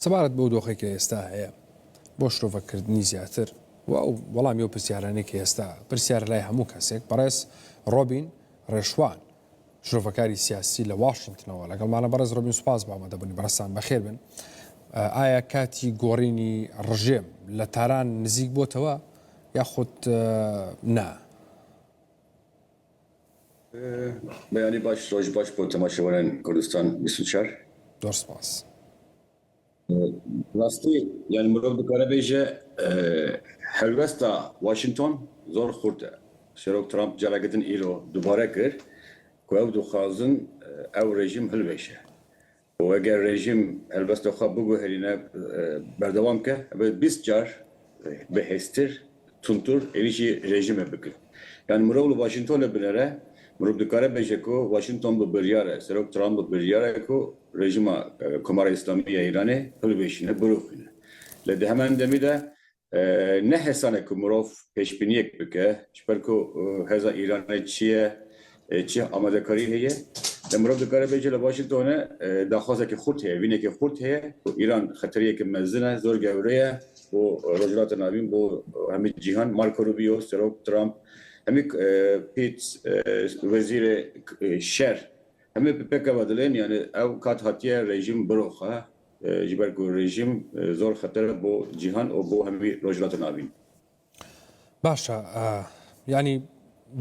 سەبارەت بەو دۆخێک کە ئێستا هەیە بۆ شرۆڤەکردنی زیاتر وەڵامی ئەو پرسیارانەی کە ئێستا پرسیار لای هەموو کەسێک بەڕێز ڕۆبین ڕێشوان شرۆڤەکاری سیاسی لە واشنگتنەوە لەگەڵمانە بەڕێز ڕۆبین سوپاس بە ئامادەبوونی بەڕێستان بەخێر بن. ئایا کاتی گۆڕینی ڕژێم لە تاران نزیک بۆتەوە یاخود نا؟ بەیانی باش ڕۆژ باش بۆ تەماشەوەران کوردستان 24 زۆر سپاس. ڕاستی یانی مرۆڤ دکارە بێژە هەلوەستا واشنگتن زۆر خورتە شەرۆک ترامپ جارێکتن ئیرۆ دووبارە کرد کو ئەو دخوازن ئەو ڕێژیم هەلوێشە و ئەگەر ڕێژیم هەلبەستەخوا بگوهێرینە بەردەوام کە ئەبێت 20 جار بەهێزتر تونتر ێریشی ڕێژیمە بکرد. یانی مرۆڤ لە واشنگتن لە بنەرە مرۆڤ دکارە بێژە کو واشنگتن بە بڕیارە سەرۆک ترامپ بە بڕیارە کو رژیم کمار اسلامی ایرانی هلویشینه بروخینه. لده همان دمیده نه حسانه که مروف پیشبینیک بکه شپرکو هزا ایرانی چیه آماده کاری هیه. مروف دکاره بیچه لواشنگتونه داخواسته که خورد هیه وینه که خورد هیه ایران خطریه که مزنه زور گوریه و رجلات نابین با همه جهان مارکو روبیو سروک ترامپ همه پیت وزیر شهر همه پک بدلن یعنی او کات هاتیه رژیم بروخه جبرکو رژیم زور خطر بو جهان و بو همه رجلات نابین. باشە ینی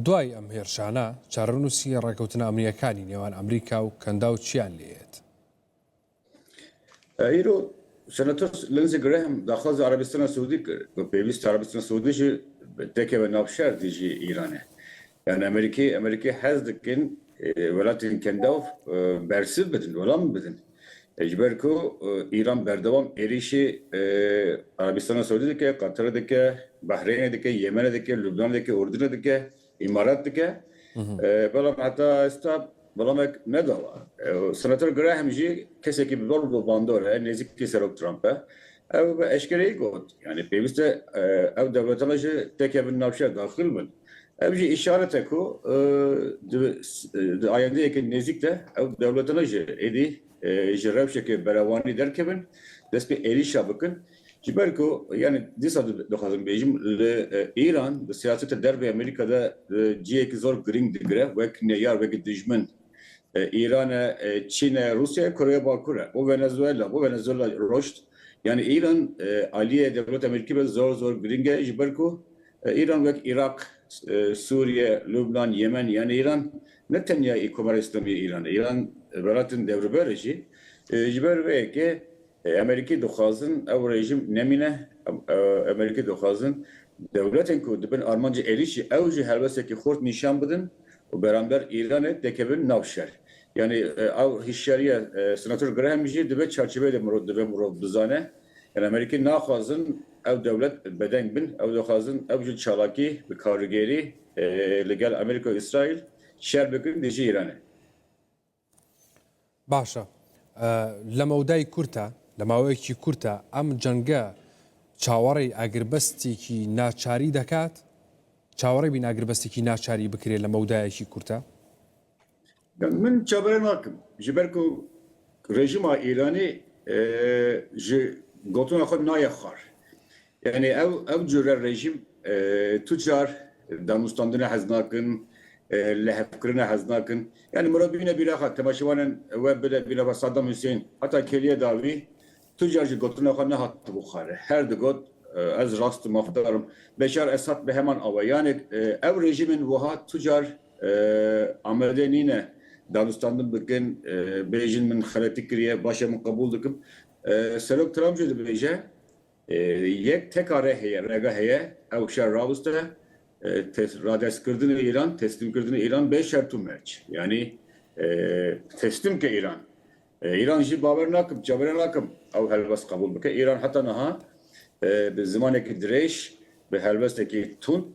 دوای ئەم هێرشانە چارەنووسی ڕێکەوتنە ئەمریکانی نێوان ئەمریکا و کەندا و چیان لێت؟ ئیرۆ سەناتۆر لنزی گرەهم داخواز عربستان سعودی کرد و پێویست عربستان سعودیشی تێکەوە ناوشار دیژی ئیرانە. یعنی ئەمریکی حەز دکن ولاتین کەندا و بەرسید بدن وەڵام بدن. اجبرکو ایران بردوام ایریشی عربستان سعودی دکه، قطر دکه، بحرین دکه، یمن دکه، لبنان دکه، اردن دکه، امارات دکه. بلام حتی استا بلام یک نداوا. سناتور گراهم جی کسی که بول بانداره نزدیک کی سرک ترامپه. او اشکری گفت. یعنی پیوسته او دولتانش تکیه بن نافشار داخل بن. او جی اشاره کو آینده یک نزدیک ده او دولتانش ایدی جرب شکل بروانی درکبن دست به ایریشا بکن جبرکو یعنی دیسا دخوازم بیجیم ایران به سیاست درب امریکا ده جیه که زور گرینگ دگره وک نیار وک دجمن ایران چین روسیه کره باکوره و ونزوئلا رشد یعنی ایران علیه دولت امریکی به زور گرینگه جبرکو ایران وک عراق سوریه لبنان یمن یعنی ایران نه تنها کمر اسلامی ایران براتن devre böyleci jiber ve ki Amerika doxazın ev rejim nemine Amerika doxazın devletin ku dibin Armanca erişi evci helbese ki xort nişan bidin ve beraber İran'e dekebin navşer. Yani ev hişyariye senatör Graham ji dibe çerçevede murad bizane. Yani Amerika naxazın ev devlet beden bin ev doxazın evci çalaki ve karigeri legal Amerika İsrail şer bekin dici İran'e. باشە لە مەودای کورتە لە ماوەیەکی کورتە ئەم جەنگە چاوەڕێی ئاگربەستێکی ناچاری دەکات چاوەڕێی بین ئاگربەستێکی ناچاری بکرێت لە مەودایەکی کورتە؟ من چاوەڕێ ناکەم ژبەر و ڕێژیما ئیرانی ji gotuna xwe naye xwar. Yani ev cure rejim tu car danûstandina hez nakin lehevkirine hez nakin. Yani murabine bilaxa temaşevanen ve bila Saddam Hüseyin hatta keliye davi tu car ji gotuna xwe nehat buxare. Her di got ez rast mafdarım. Beşar Esad be heman ava. Yani ev rejimin wiha tu car amedenine danûstandin bikin bêjin min xeletî kiriye başa min qebûl dikim. Serok Trump jî dibêje yek tekare heye rega heye ew şer rawiste radestkirdini İran teslimkirdini İran 5 şertu merç. Yani teslim ke İran. İran jî bawer nakim çaberan nakim ew helbest qebûl bike. İran heta niha bi zimanekî dirêj bi helbestekî tund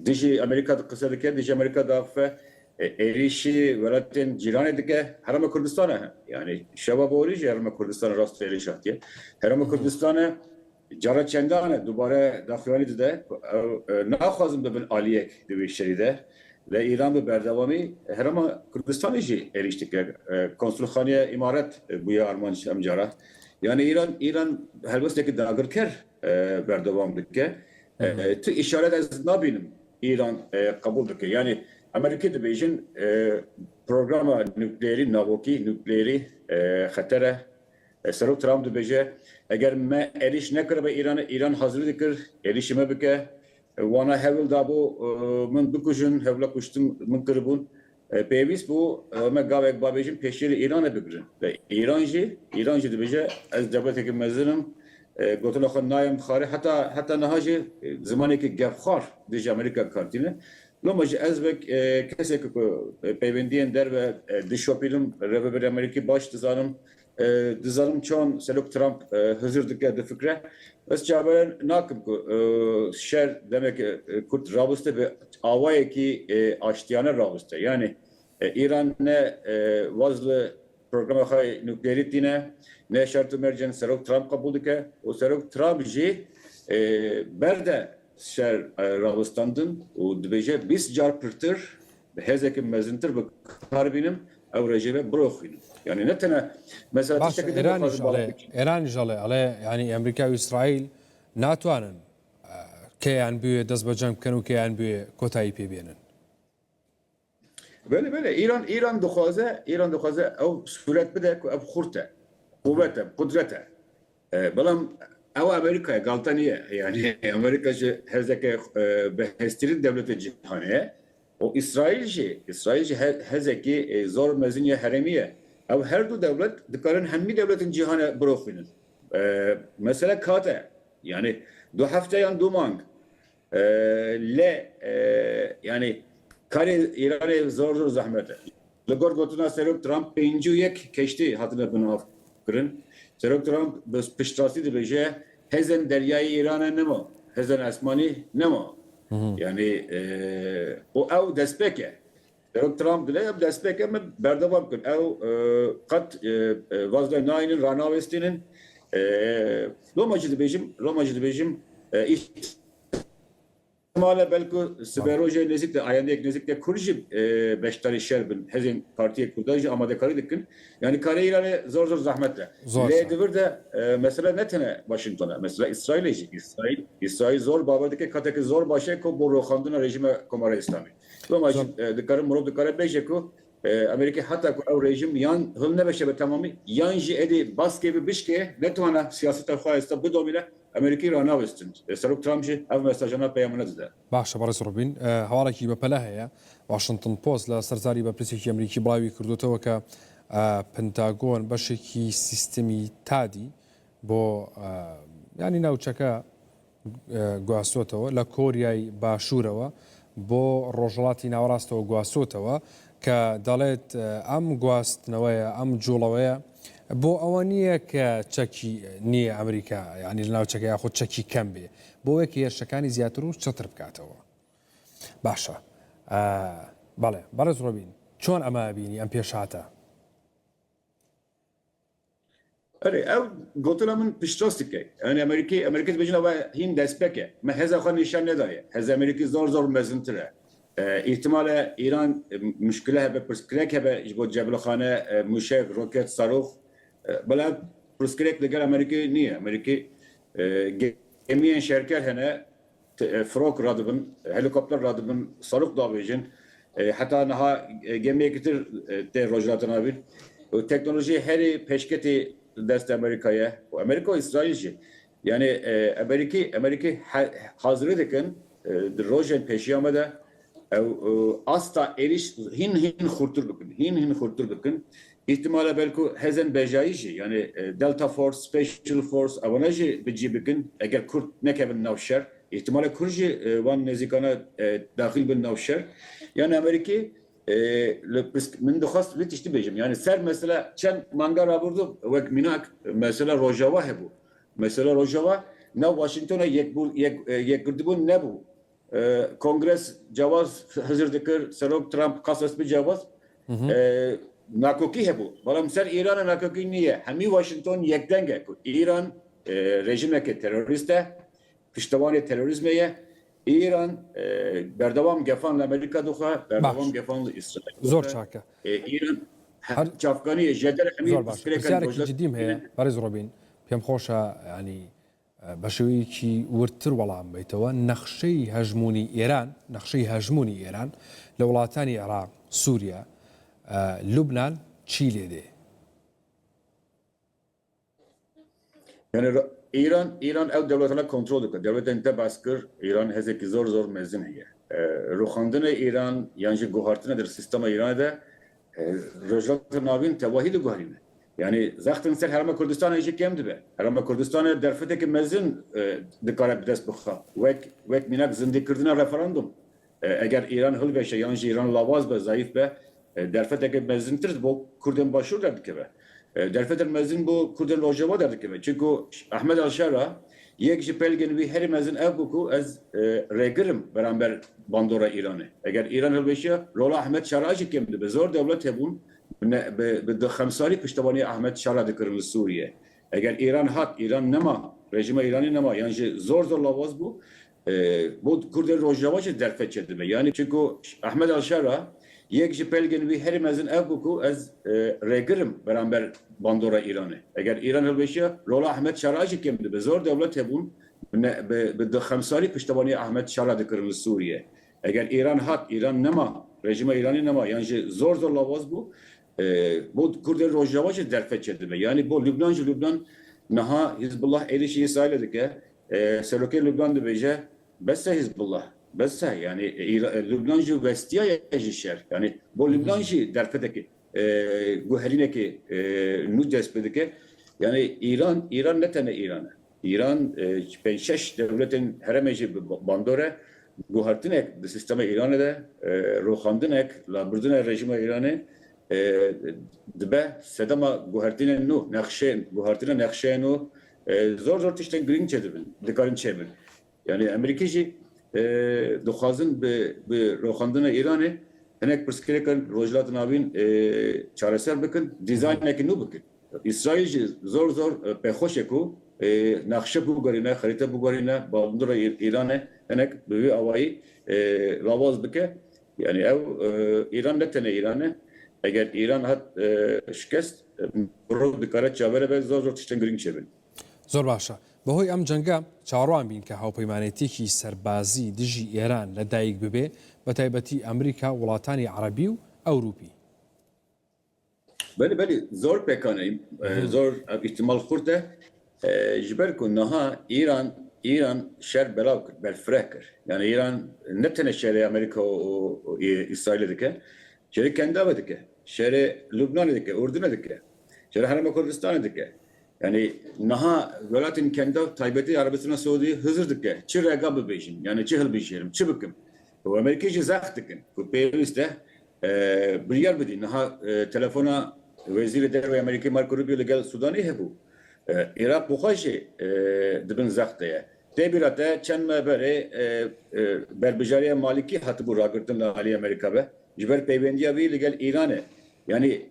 dijî Amerika qise dike dijî Amerika dafe erişi velatên cîranê dike Herêma Kurdistanê yani şeva borî jî Herêma Kurdistanê rast êrişa diye. Herêma Kurdistanê cara çendan dubare daxuyanî dide naxwazim bibin aliyek di vê şerî de Le İran bi berdewamî herema Kurdistanê jî eriştik. Konsulxaneye imaret bûye armanc em cara. Yani İran helbesteke dagirker berdewam dike. Tu işaret ez nabînim İran kabul dike. Yani Amerika dibêjin programa nükleerî navokî nükleerî xetere Serok Trump dibêje eger me êriş nekiribe İran hazır dikir êrişime bike wana hevil dabo min bikujin hevla kuştin min kiribûn pêwîst bû me gavek babêjin pêşîrê İranê bigirin. İran jî dibêje ez devletekî mezinim gotula xwe nayem xwarê heta niha jî zimanekî gevxwar dijî Amerîka kartîne. Loma jî ez vek kesekî ku peywendiyên derve dişopîlim rêveberê Amerîkî baş dizanim dizanim çon Serok Trump hazır dike di fikre. Ez çaberan nakim ku şer demek Kurt rabiste ve avayeki aştiyane rabiste. Yani İran ne vazlı programa xay nükleerit dine ne şartı mercen Serok Trump kabul dike. O Serok Trump jî berde şer rabistandın o dibêje 20 car pirtir hezekî mezintir bi karbînim ew rejime biroxînin. Yani ne tane mesela باش ایران جاله علی یعنی امریکا و اسرائیل ناتوانن کیان بوی دست بجنگ کنن و کیان بوی کوتاهی پی بینن. Böyle İran dixwaze ew suret bide ku ev xurte kuvvete kudrete belam ew Amerika'ya galtaniye yani Amerika jî hezeke behestirîn devleta cîhanê o İsrail jî hezekî zor meziniye heremiye ew her du devlet dikarin hemî devletin cîhanê biroxînin. Mesela kate yani du hefteyan du mang le yani Kare İran'e zor zahmete. Ligor gotuna Serok Trump 5-1 keşti hatına bunu afkırın. Serok Trump bes piştrasi dibêje hezen deryayê İran'e nemo. Hezen esmanî nemo. Yani o ew destpêke. Serok Trump dile ev destpêke me berdevam kir. Ew qet vazda nayinin ranavestînin Romacı dibêjim Mala belki Siberoje nezikle ayandek nezikle kurji beştari şerbin hezin partiye kurdajı amade karı dikin yani kare İran'e zor zahmetle. Le devir de mesela netene Washington'a mesela İsrail zor babadaki kataki zor başe ko bu roxandına rejime komara İslami. Ama dikarın murab dikarı beje ko Amerika hatta ko rejim yan hılne beşe be tamamı yanji edi baskı bişke netwana siyasete xaysta bu domine Amerikî ranavestin. Serok Trump jî ev mesajana peyamına dide. باشه برای روبین هەواڵێکی بەپەلا هەیە واشنگتن پۆست لە سەرزاری بە پرسێکی ئەمریکی بڵاوی کردوتەوە کە پنتاگۆن بەشێکی سیستمی تادی بۆ ینی ناوچەکە گواستۆتەوە لە کۆریای باشوورەوە بۆ ڕۆژهەڵاتی ناوەڕاستەوە گواستۆتەوە کە دەڵێت ئەم گواستنەوەیە ئەم جوڵەوەیە بۆ ئەوە نییە کە چەکی نییە ئەمریکا ینی لە ناوچەکە یاخۆ چەکی کەم بێ بۆ یەک هێرشەکانی زیاتر و چتر بکاتەوە باشە بەڵێ بەڕێز ڕۆبین چۆن ئەمە بینی ئەم پێشهاتە ئەرێ ئەو گوتلا من پشتڕاست دکەی ئەنی ئەمریکی بێژنەوە هین دەستپێکە مە هێزا خۆ نیشان نەدایە هێز ئەمریکی زۆر مەزنترە احتمال ایران مشکله هبه پرسکرک هبه با جبلخانه موشک روکت صاروخ بله پرسکرک دیگر امریکا نیه امریکا گمیان شرکت هنه فروک رادبن هلیکوپتر رادبن صاروخ دابیجن حتی نها گمیه کتر ته روجلاتنا بین teknoloji her peşketi dest Amerika'ya و Amerika İsrailci yani Amerika hazır dikin rojen peşiyamada asla eriş hin hurtur bikin ihtimale belki hezen bejayici yani Delta Force Special Force avanajı bici bikin eğer Kurt nekebin navşer ihtimale kurji van nezikana dahil bin navşer yani Amerika من دخواست لیت اشتی بیجم یعنی سر مثلا چند مانگا را بردو وک میناک مثلا روجاوا هبو مثلا روجاوا نه واشنگتن یک گردبون نبو کنگرس جواز hazır dikir Serok Trump kasas bir cevaz nakoki hebu balam ser İran'a nakoki niye hemi Washington yekdenge İran rejime ke teröriste piştavani terörizmeye İran berdevam gefan Amerika doğa, berdevam باش gefan İsrail. زۆر çاکە İran هەر çafkaniye jeder زۆر hemî باش piskireken پرسیارێکی جدیم هەیە بەڕێز ڕۆبین پێم خۆشە ینی بە شێوەیەکی ورتر وەڵام بیتەوە نەخشەی هەژمونی ئێران نەخشەی هەژمونی ئێران لە وڵاتانی عێراق سووریا لوبنان چی لێ دێ Yani İran ev devletine kontrol ediyor. Devletin de baskır İran hezeki zor mezun heye. Ruhandine İran yani guhartinedir sistema İran'da rojatı navin tevahidi guharine. Yani zaten ser Herme Kürdistan'a işe kemdi be. Herme Kürdistan'a derfeteki mezun dikare bides bıxa. Vek minak zindi kırdına referandum. Eğer İran hılveşe yani İran lavaz be zayıf be derfeteki mezuntir bu Kürden başvur derdik be. Derfeter mezun bu Kürden rojava derdik be. Çünkü Ahmed Al-Şara yek ji pelgen vi her mezun ev buku ez regirim beraber bandora İran'ı. Eğer İran hılveşe rola Ahmed Şara'cı kemdi be. Zor devlet hebun به خمساری پشتوانی احمد شارع دکرم سوریه اگر ایران هات ایران نما رژیم ایرانی نما yani zor lavaz bu bu Kürden rojava derfet çedime yani çünkü Ahmed Al-Şara yek pelgen vi her mezun ev buku ez regirim beraber bandora İran'ı eğer İran hılbeşe rola Ahmed Şara'cı kemdi be zor devlet hebun به خمساری پشتوانی احمد شارع دکرم سوریه eğer İran hat İran nema rejime İrani nema yani zor lavaz bu bu Kürden rojava derfet çedime yani bu Lübnan naha Hizbullah erişi İsrail dike seroke Lübnan de beje besse Hizbullah besse yani Lübnan vestiya yaşar yani bu Lübnan derfeteki bu herineki nu despedike yani İran ne tane İran penşeş devletin heremeci bandore guhartinek de sisteme İran'da rohandinek labırdine rejime İran'ı dibe sedama guhartine nu nakşen guhartine nakşen nu zor tişten green çedibin dikarin çebin yani Amerikacı duhazın bir rohandine İran'ı henek perskirekan rojlatın abin çareser bakın dizayneki nu bakın İsrailci zor pehoşeku nakşe bu garine harita bu garine bandura İran'ı henek büyü avayı lavaz bike yani ev İran ne tane İran'ı eğer İran hat şikest rol dikare çavere be zor tişten green çebin زۆر باشە بەهۆی ئەم جەنگە چاڕوان بین کە هاوپەیمانێتێکی سەربازی دژی ئێران لە دایک ببێ بە تایبەتی ئەمریکا وڵاتانی عەرەبی و ئەوروپی بله zor pekanayım zor ihtimal kurte jiber ku naha İran şer belav kır belfreh kır yani İran ne tane şeri Amerika o İsrail dike şeri kendi avı dike şeri Lübnan dike Ürdün dike şeri Herme Kürdistan dike yani naha velatin kendi taybeti Arabistan Suudi hızır dike çi regabı bejin yani çi hıl bejim çi bıkım o Amerikacı zah dikin ku peyviste bir yer bedi naha telefona vezir derve Amerika Marco Rubio legal Sudani hebu Irak buxaşı dibin zahteye tebirate çenme bere berbijariye maliki hatı bu ragırtın Ali Amerika be jiber peyvendiya ve legal İran'e yani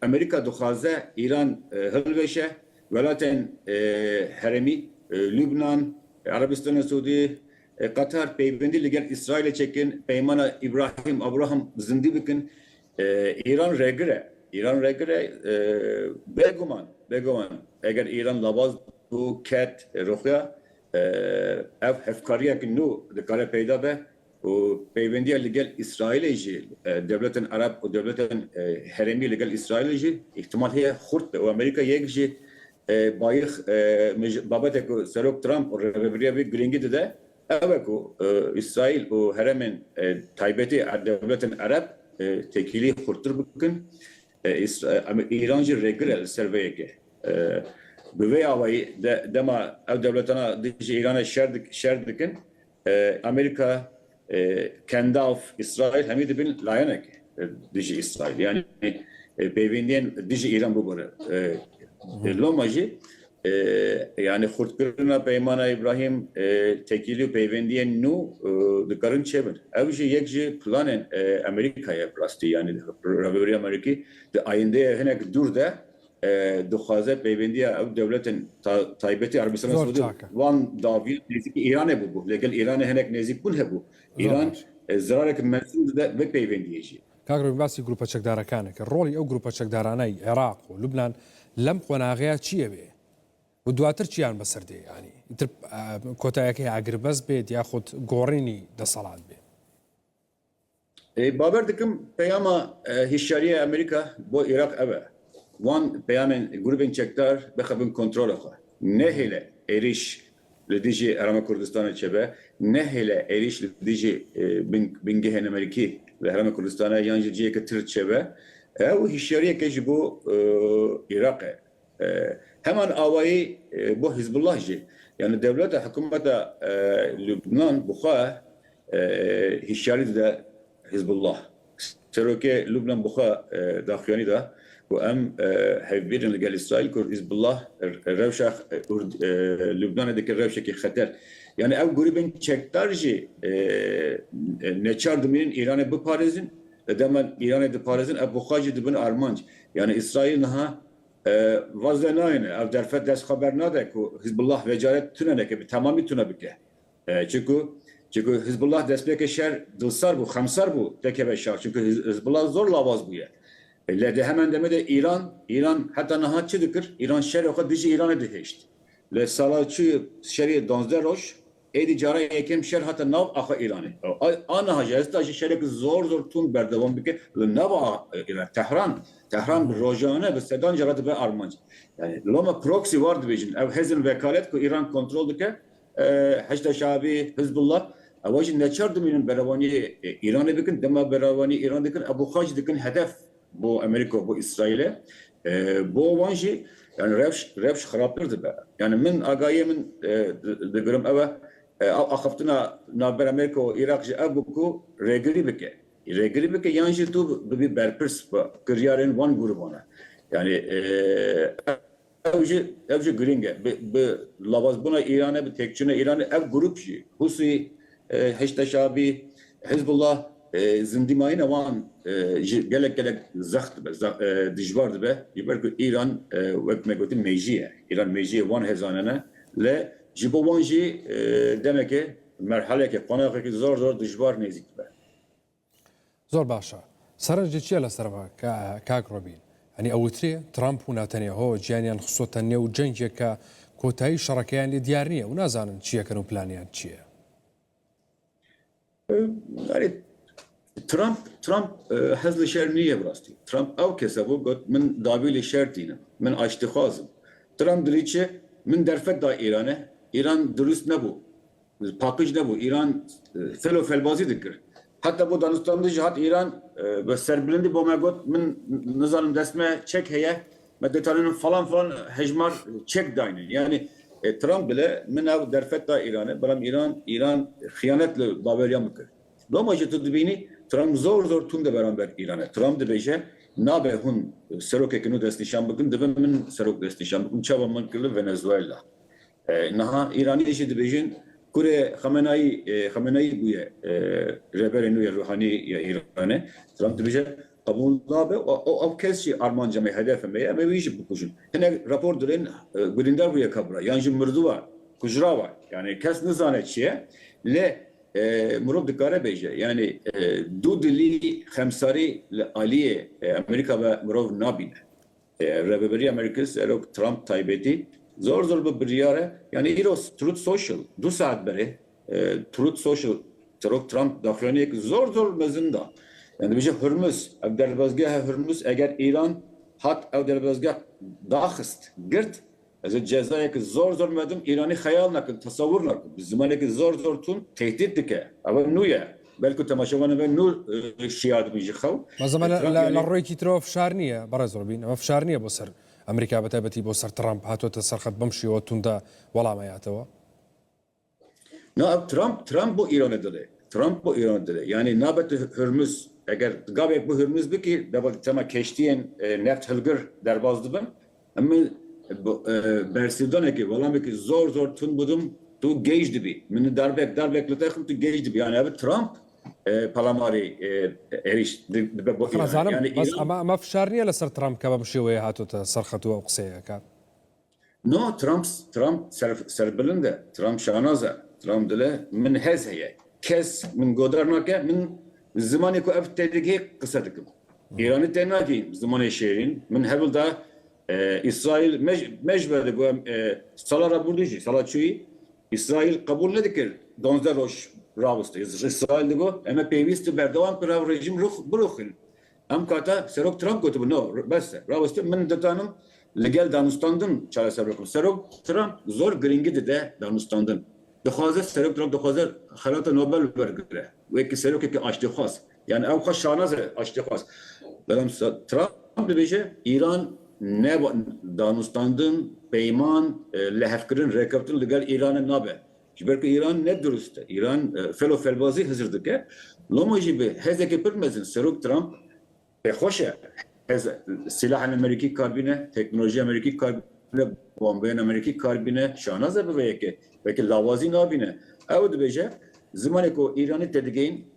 Amerika duhaze İran hılveşe velaten heremi Lübnan Arabistan Suudi Katar peyvendi legal İsrail'e çekin peymana İbrahim Abraham zindi bikin İran regre beguman eğer İran lavaz bu ket rohya ev hefkariye ki nu dekare peyda be o peyvendiye legal İsrail'e devletin Arap o devletin heremi legal İsrail'e ihtimal heye hurt be o Amerika yekji bayık babatek serok Trump o reveriye bir gringi de evet o İsrail o heremin taybeti devletin Arap tekili hurtur bugün İrancı regre serveyeke büve avayı dema ev devletana dişi İran'a şerdikin Amerika kendaf İsrail hemidi bin layanek dişi İsrail yani peyvendiyen dişi İran bu böyle lomacı yani hurtkırına peymana İbrahim tekili peyvendiyen nu dikarın çevir evci yekci planen Amerika'ya plasti yani Reveri Ameriki de ayında henek durda دخوازه پیوندی او دولت تایبتی عربستان زۆر سعودی چاکە. وان داوی نزدیک ایران بو لگل ایران هنک نزدیک بون هبو ایران باش. زرارك منسوب ده به پیوندیه کاگڕۆبین باسی گروپە چەکدارەکانێکە ڕۆڵی ئەو گروپە چەکدارانەی عێراق و لوبناان لەم قۆناغەیە چییە بێ و دواتر چیان بەسەردێ ینی ئیتر کۆتایەکەی ئاگربەست بێت یاخود گۆڕینی دەسەڵات بێ باور دکم پیاما هشیاری امریکا با عراق اوه وان پیام گروپین چکدار بخبن کنترل خو نه هله ایریش لدیجی ارام کردستان چبه نه هله ایریش لدیجی بنگه امریکی لحرام کردستان یانجی جیه که تر چبه او هشیاری که جبو عراق hemen avayı bu Hizbullah ji yani devlet hükümete Lübnan buğa hişyari de Hizbullah Seroke Lübnan buğa daxiyani da bu em hevbirin legel İsrail kur Hizbullah revşak Lübnan'daki revşaki xater yani ev grubun çektarji ne çardımının İran'a bu parizin demen İran'a de parizin ev buğacı dibin Armanc yani İsrail naha vazdenayne ev derfet dest haber nade ku Hizbullah vecaret tünene ki tamamı tüne bike çünkü Hizbullah destpeke şer dılsar bu xamsar bu tekebe şar çünkü Hizbullah zor lavaz bu ya lede hemen demede İran hatta nahatçı dikir İran şer yok dici İran'a diheşti le salatçı şeri donzder roş edi cara ekem şer hatta nav aha İran'ı ana haca estajı şerek zor tun berdevam bike le nav İran Tehran rojane ve sedan carat ve Armanc yani loma proxy vardı bejin ev hezin vekalet ku İran kontrol dike Haçda Şabi Hizbullah avajin neçardı minin beravani İran'ı bikin dema beravani İran dikin Abu Hac dikin hedef bu Amerika bu İsrail'e bu vanji yani revş xaraptırdı be yani min agaye min digirim eve akıftına naber Amerika o Irak'cı ebu ku regli bike yanjı tu bir berpirs kıriyarın van grubuna yani evci gringe bir lavaz buna İran'a bir tekçine İran'a ev grup şey Husi Haçda Şabi Hizbullah zindimayına van gelek zaht dijvardı be yiber İran ve megoti mecliye İran mecliye van hezanene le jibovanji demek ki merhale ki konağı ki zor dijvar nezik be زۆر باشە سەرنجی چییە لەسەرەوە کاک ڕۆبین ئەنی ئەوترێ ترامپ و ناتەنیاهۆ گیانیان خسۆتە نێو جەنگێک کە کۆتایی شەڕەکەیان لێ دیار نییە و نازانن چیەکەن و پلانیان چییە Trump hezli şer niye burası? Trump ev kese bu got min davili şer dine. Min açtıxazım. Trump diriçe min derfet da İran dürüst ne bu? Pakıç ne bu? İran felo felbazi dikir. Hatta bu Danistan'da cihat İran ve serbilindi bu megot min nizanın desme çek heye meddetalının falan hecmar çek dayne. Yani Trump bile min ev derfet da İran İran hıyanetle daveliyan mıkır. Domacı tudbini Trump zor tun da beraber İran'a. Trump da beje nabe hun serok ekinu destişan bakın da min serok destişan bakın çaba mınkırlı Venezuela. Naha İran'ı işi de bejin Kure Khamenei buye reberenu ya ruhani ya İran'ı. Trump da beje kabul nabe o kez Armanca me hedefe me ama bir bu kuşun. Hene rapor duren gülindar buye kabra. Yancı mırdı var. Kujra var. Yani kes nizanetçiye le مرب دکاره بیجه یعنی دو دلی خمساری علیه امریکا و مرب نبینه رهبری امریکا سروک ترامپ تایبتی zor bir briare yani Eros Truth Social 2 saat beri Truth Social Trump daxiliyek zor mezinda yani bir şey Hürmüz evderbazgah Hürmüz eğer İran hat evderbazgah daxist girt از جزایی که زور مردم ایرانی خیال نکن تصور نکن زمانی که زور تون تهدید دکه اول نویه بلکه تماشاگران به نور شیاد میشه خو مثلا لروی کیترو فشار نیه برای زربین و فشار نیه بسر امریکا بتابتی بسر ترامپ هاتو تسرخت بمشي و توندا ولا ما یاتوا نه ترامپ bu İran'a dedi Trump bu İran'a dedi yani nabet Hürmüz eğer gabek bu Hürmüz bir ki da tema keştiyen neft hılgır derbazdı ben ama Bersidan ki vallahi ki zor tun budum tu gauge dibi. Min darbek lütfen tu gauge dibi. Yani abi Trump پەلاماری عێریش ڕزانم يعني بەس إيران ئەمە فشار نییە لەسەر ترامپ کە بەم شێوەیە هاتوتە سەرخەتووە ئەو قسەیەکە. نو ترامپ سربلنده ترامپ شانازه ترامپ دله من hez heye kes min godar nake min zamanı ku ev tehdike kısa dikim İran'ı tenaki zamanı şehrin min hebel da İsrail mecberde bu salara burduji salatçıyı İsrail kabul ne dikir donzer roş ravıstı İsrail de bu ama peyvisti berdavan pirav rejim ruh bırakın am kata serok Trump gotu no bes ravıstı min detanım لگل دانستاندن چاره سر بکن سرک ترامپ زور گرینگی ده دانستاندن دخوازه سرک ترامپ دخوازه خیرات نوبل برگره و یکی سرک که آشتی خواست yani ev خوش شانازه آشتی خواست بلام ترامپ بیشه ایران نه دانستاندن پیمان لحفکرین رکابتن لگل ایران نابه جبر که ایران نه درسته ایران فلو فلبازی hazırdı که لومو جیبه هزه که پرمزن سرک ترامپ خوشه silah Amerikî karbine, teknoloji Amerikî karbine, bombayın Amerikî karbine, şanaza bir veyke, belki lavazin abine. Ev de beje, zamanı ko İran'ı tedirgin,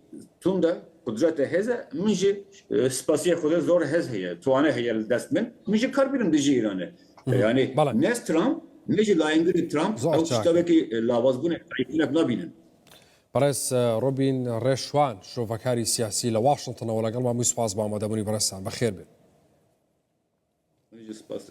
tunda kudrete heze, minci spasiye kudu zor hez heye, tuane heye destmen, minci karbinin dici İran'ı. Yani nes Trump, neci layıngı Trump, ev kiştaveki lavaz bu ne, kayıtlık nabinin. بەڕێز ڕۆبین ڕێشوان شۆڤەکاری سیاسی لە وااشنگتنەوە لەگەڵ ما مووی سپاس بە ئامادەبوونی بەڕێستان بەخێر بێت. Spas,